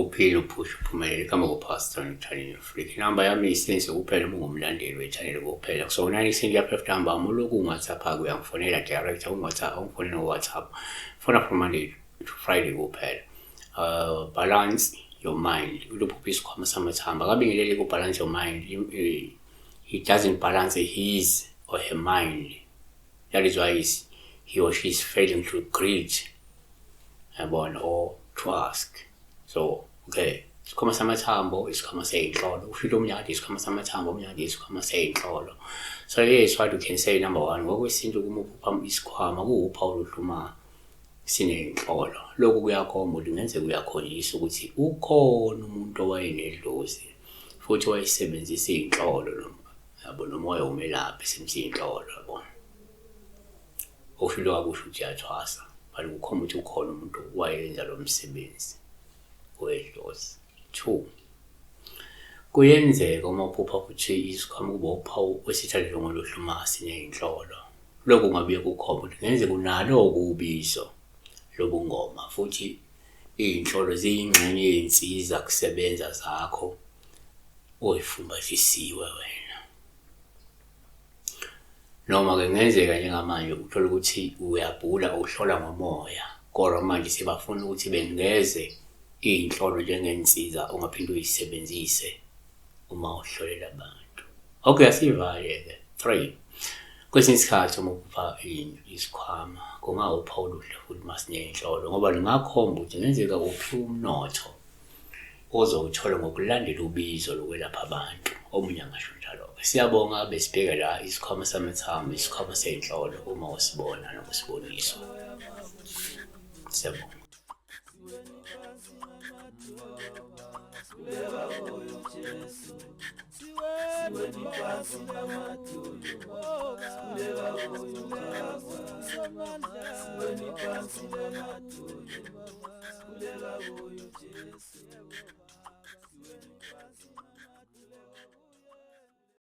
uphile uphushe uphumelele kama kupastor nechannel freak namba yami isense kuphela uma ungumlandeli wechannel kuphela so nani isinja pref number amuloku WhatsApp akuyangifonela direct ungiWhatsApp ungifonela WhatsApp fona from Monday to Friday kuphela balance your mind uluphi isikhwama samathamba akabingelele ku balance your mind he doesn't balance his or her mind. That is why he or she is failing to greet or to ask. So, okay, isikhwama samathambo isikhwama seyinhlolo ushilo umnyadi isikhwama samathambo umnyadi isikhwama seyinhlolo. So yes, what you can say number 1 ngokwesintu kumupha isikhwama kuwuphawu luhluma sinenhlolo lokho kuyakhomba ukuthi kuyakhonjisa ukuthi ukhona umuntu owayenedlozi futhi wayisebenzisa inhlolo noma yabo nomoya umelaphi simsinhlolo yabo oshilo akusho ukuthi uyathwasa bali kukhomba ukuthi ukhona umuntu wayenza lo msebenzi wedlozi. 2 kuyenzeka uma uphupha ukuthi isikhwama kuba uphawu wesithathu ngoluhluma sinenhlolo lokho kungabiye kukhomba ukuthi ngenzeka unalo okubizo lobungoma futhi inhlolo ziyingxenye yensiza kusebenza zakho oyifumbasisiwe wena noma ke ngenzeka njengamanje uthola ukuthi uyabhula uhlola ngomoya kodwa manje sebafuna ukuthi bengeze inhlolo njengensiza ungaphinde uyisebenzise uma uhlolela abantu. Okay, asivale ke. 3 kwesinye isikhathi uma upha isikhwama kungawuphawu luhle futhi masinenhlolo ngoba lingakhomba ukuthi ngenzeka uphiwe umnotho ozowuthola ngokulandela ubizo lokwelapha abantu omunye angasho njalo. Siyabonga besibheka la isikhwama samathambo isikhwama senhlolo uma usibona nokusibonisa. Siyabonga. Siwe ni